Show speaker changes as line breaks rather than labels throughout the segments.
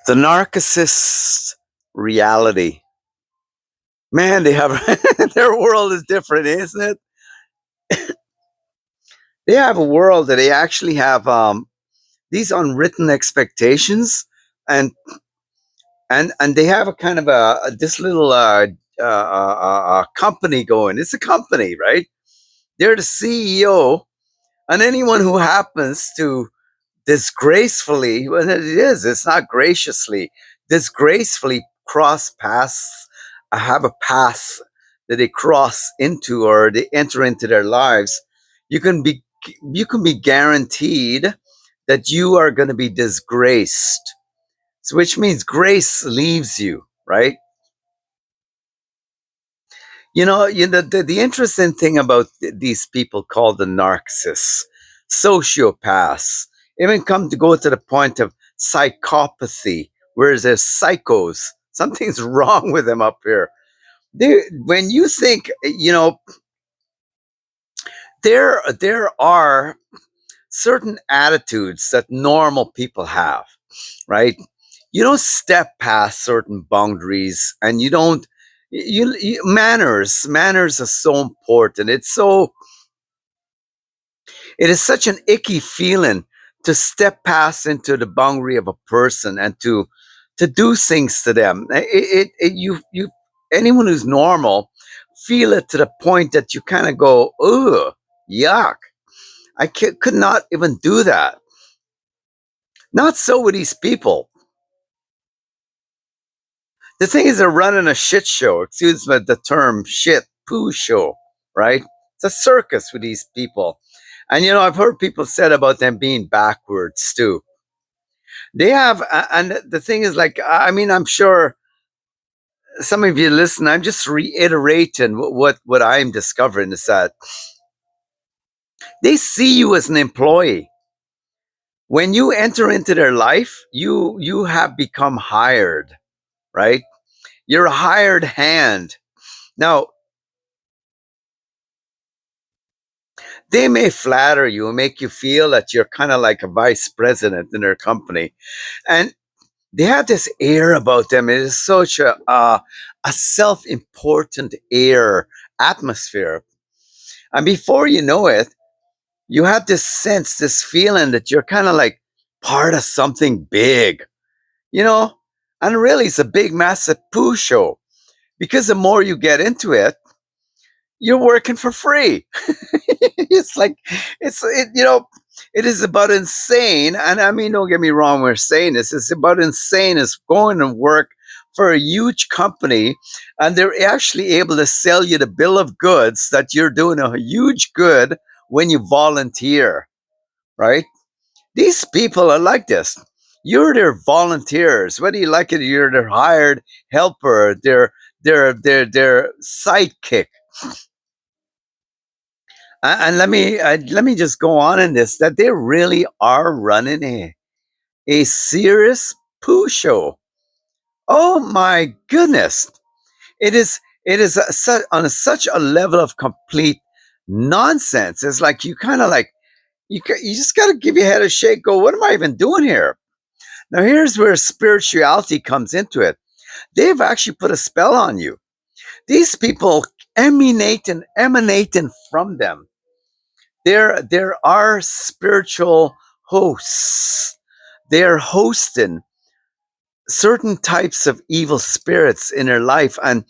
The narcissist reality. Man, they have their world is different, isn't it? They have a world that they actually have these unwritten expectations, and and they have a kind of this little company going. It's a company, right? They're the CEO, and anyone who happens to disgracefully, well, it is, it's not graciously, disgracefully cross paths, have a path that they cross into or they enter into their lives, you can be you can be guaranteed that you are going to be disgraced. So, which means grace leaves you, right? The interesting thing about these people called the narcissists, sociopaths, even come to go to the point of psychopathy, whereas they're psychos. Something's wrong with them up here. When you think, there are certain attitudes that normal people have, right? You don't step past certain boundaries, and you don't manners are so important. It is such an icky feeling to step past into the boundary of a person and to do things to them. You anyone who's normal feel it to the point that you kind of go, ugh, yuck. Could not even do that. Not so with these people. The thing is, they're running a shit show. Excuse me, the term shit poo show, right? It's a circus with these people. And I've heard people said about them being backwards too. They have, and the thing is, like, I mean, I'm sure some of you listen. I'm just reiterating what I'm discovering is that they see you as an employee. When you enter into their life, you have become hired, right? You're a hired hand. Now, they may flatter you and make you feel that you're kind of like a vice president in their company. And they have this air about them. It is such a self-important air atmosphere. And before you know it, you have this sense, this feeling that you're kind of like part of something big, you know? And really, it's a big, massive poo show because the more you get into it, you're working for free. It's like it is about insane. And I mean, don't get me wrong, we're saying this. It's about insane. It's going to work for a huge company, and they're actually able to sell you the bill of goods that you're doing a huge good when you volunteer, right? These people are like this. You're their volunteers, whether you like it, you're their hired helper, their sidekick. And let me just go on in this, that they really are running a serious poo show. Oh my goodness! It is on such a level of complete nonsense. It's like you kind of like you just got to give your head a shake. Go, what am I even doing here? Now here's where spirituality comes into it. They've actually put a spell on you. These people emanating from them. There are spiritual hosts. They're hosting certain types of evil spirits in their life, and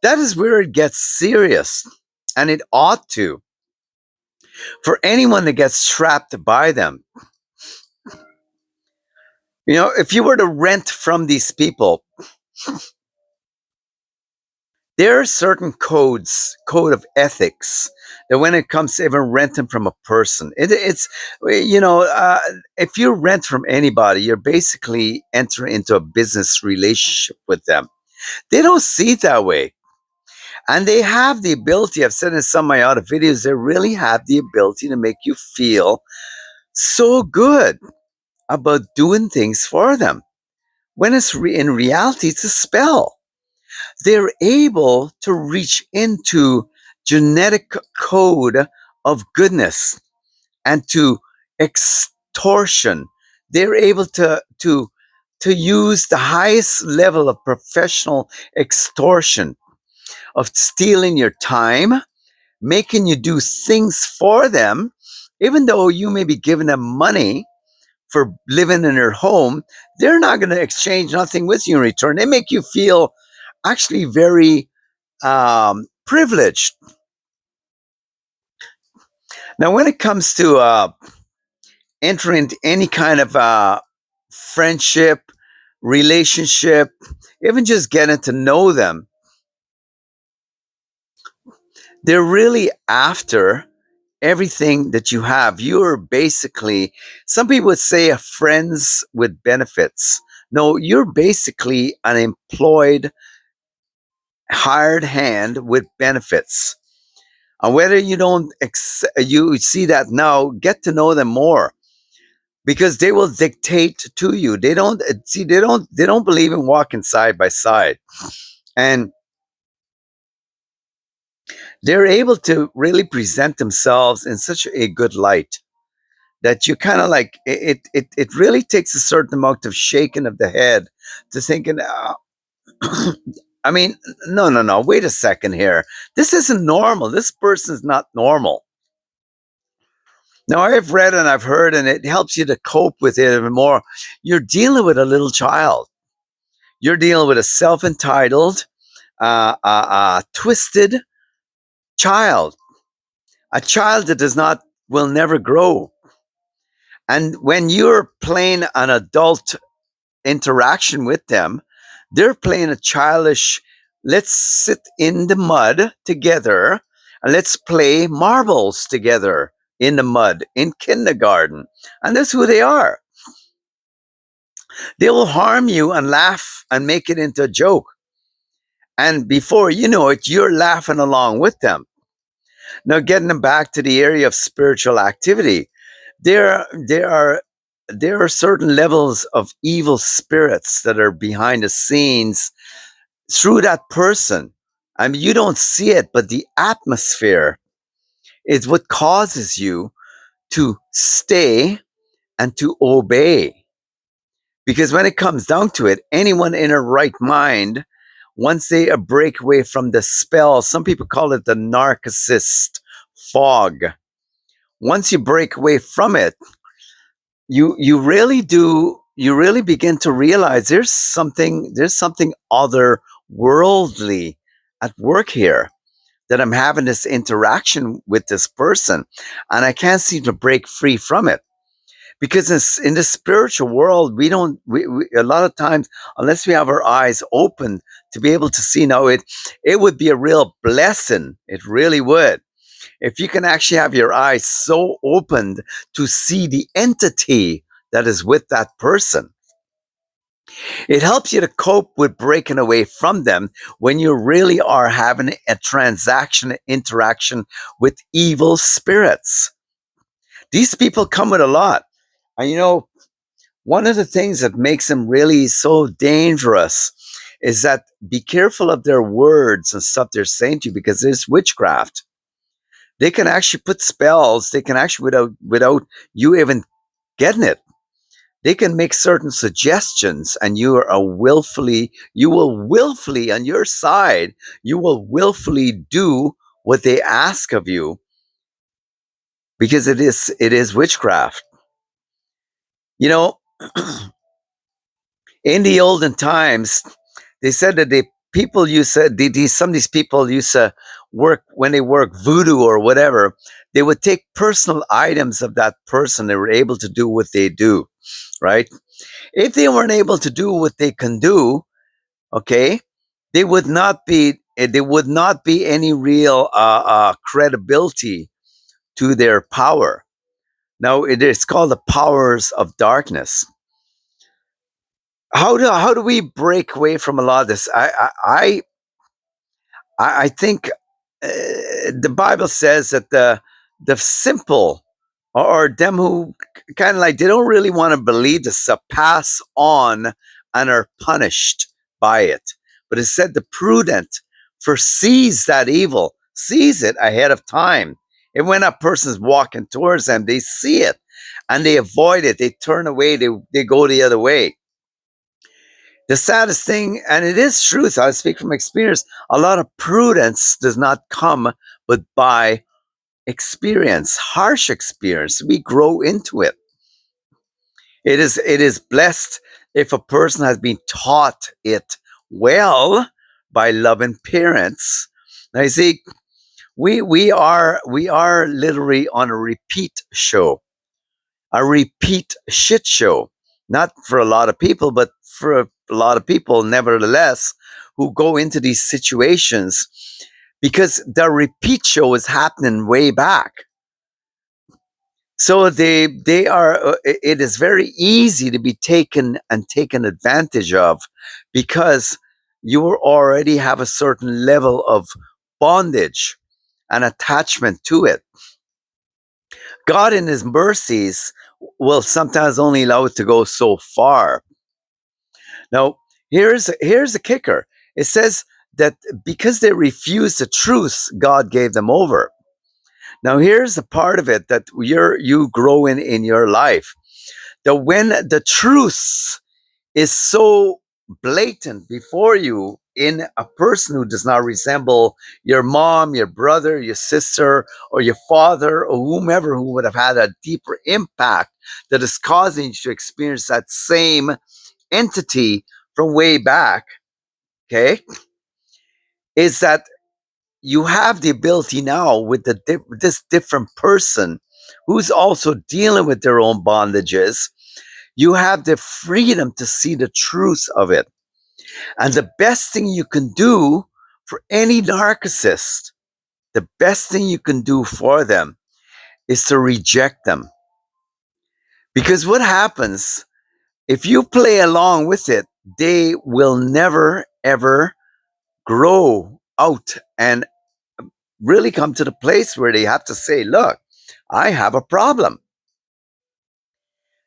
that is where it gets serious. And it ought to, for anyone that gets trapped by them. If you were to rent from these people, there are certain code of ethics that when it comes to even renting from a person, it's if you rent from anybody, you're basically entering into a business relationship with them. They don't see it that way, and they have the ability. I've said in some of my other videos, they really have the ability to make you feel so good about doing things for them. When in reality, it's a spell. They're able to reach into genetic code of goodness and to extortion. They're able to to use the highest level of professional extortion of stealing your time, making you do things for them, even though you may be giving them money for living in their home. They're not going to exchange nothing with you in return. They make you feel actually very privileged. Now, when it comes to entering into any kind of friendship, relationship, even just getting to know them, they're really after everything that you have. You're basically, some people would say, a friends with benefits. No, you're basically an employed, hired hand with benefits. And whether you don't, you see that now, get to know them more, because they will dictate to you. They don't see. They don't believe in walking side by side, and they're able to really present themselves in such a good light that you kind of like it really takes a certain amount of shaking of the head to thinking, I mean, no, wait a second here. This isn't normal. This person's not normal. Now, I've read and I've heard, and it helps you to cope with it even more. You're dealing with a little child. You're dealing with a self-entitled, twisted child, a child that does not, will never grow. And when you're playing an adult interaction with them, they're playing a childish, let's sit in the mud together and let's play marbles together in the mud in kindergarten. And that's who they are. They will harm you and laugh and make it into a joke. And before you know it, you're laughing along with them. Now, getting them back to the area of spiritual activity, there, there are there are certain levels of evil spirits that are behind the scenes through that person. I mean, you don't see it, but the atmosphere is what causes you to stay and to obey. Because when it comes down to it, anyone in a right mind, once they break away from the spell, some people call it the narcissist fog. Once you break away from it, you really do, you really begin to realize there's something otherworldly at work here, that I'm having this interaction with this person and I can't seem to break free from it. Because in the spiritual world, we don't, we a lot of times, unless we have our eyes open to be able to see. Now, it would be a real blessing. It really would. If you can actually have your eyes so opened to see the entity that is with that person, it helps you to cope with breaking away from them when you really are having a transaction, interaction with evil spirits. These people come with a lot. And one of the things that makes them really so dangerous is that be careful of their words and stuff they're saying to you, because there's witchcraft. They can actually put spells. They can actually, without you even getting it, they can make certain suggestions, and you will willfully on your side, you will willfully do what they ask of you, because it is witchcraft. You know, in the olden times, they said that people used to, some of these people used to work, when they work voodoo or whatever, they would take personal items of that person. They were able to do what they do, right? If they weren't able to do what they can do, okay, there would not be any real credibility to their power. Now, it is called the powers of darkness. How do we break away from a lot of this? I think the Bible says that the simple, or them who kind of like, they don't really want to believe this, pass on and are punished by it. But it said the prudent foresees that evil, sees it ahead of time. And when a person's walking towards them, they see it and they avoid it. They turn away. They go the other way. The saddest thing, and it is truth, I speak from experience, a lot of prudence does not come but by experience, harsh experience. We grow into it. It is blessed if a person has been taught it well by loving parents. Now you see, we are literally on a repeat show, a repeat shit show. Not for a lot of people, but for a lot of people, nevertheless, who go into these situations because the repeat show is happening way back. So they are. It is very easy to be taken and taken advantage of because you already have a certain level of bondage and attachment to it. God, in His mercies, will sometimes only allow it to go so far. Now, here's the kicker. It says that because they refused the truth, God gave them over. Now, here's the part of it that you grow in your life. That when the truth is so blatant before you in a person who does not resemble your mom, your brother, your sister, or your father, or whomever who would have had a deeper impact that is causing you to experience that same entity from way back, okay, is that you have the ability now with this different person who's also dealing with their own bondages. You have the freedom to see the truth of it. And the best thing you can do for any narcissist, the best thing you can do for them is to reject them. Because what happens if you play along with it, they will never, ever grow out and really come to the place where they have to say, look, I have a problem.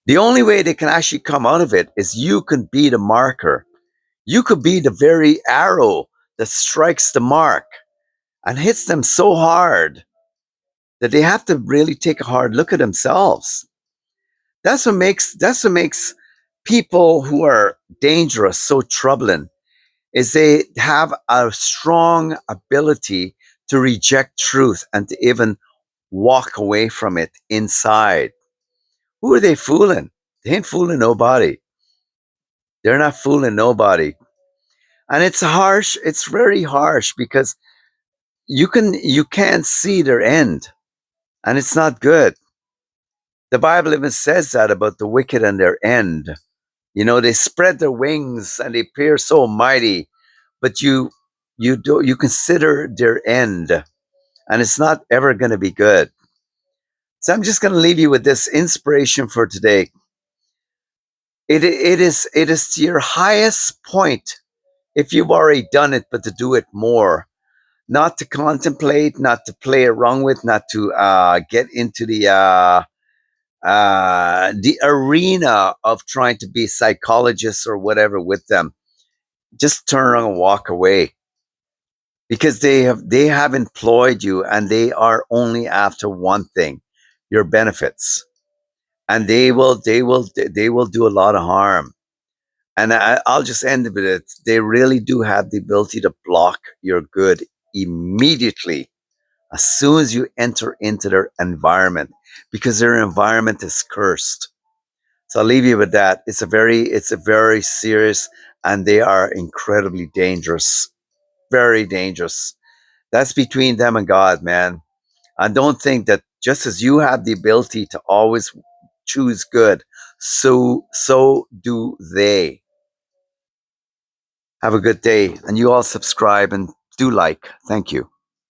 The only way they can actually come out of it is you can be the marker. You could be the very arrow that strikes the mark and hits them so hard that they have to really take a hard look at themselves. That's what makes people who are dangerous so troubling is they have a strong ability to reject truth and to even walk away from it inside. Who are they fooling? They ain't fooling nobody. They're not fooling nobody. And it's harsh, it's very harsh because you can't see their end. And it's not good. The Bible even says that about the wicked and their end. You know, they spread their wings and they appear so mighty, but you consider their end, and it's not ever going to be good. So I'm just going to leave you with this inspiration for today. It is to your highest point if you've already done it, but to do it more, not to contemplate, not to play around with, not to get into the arena of trying to be psychologists or whatever with them. Just turn around and walk away because they have employed you and they are only after one thing, your benefits, and they will do a lot of harm. And I'll just end with it. They really do have the ability to block your good immediately as soon as you enter into their environment because their environment is cursed. So I'll leave you with that. It's a very serious, and they are incredibly dangerous, very dangerous. That's between them and God, man. And don't think that just as you have the ability to always choose good, so do they. Have a good day, and you all subscribe and do like. Thank you.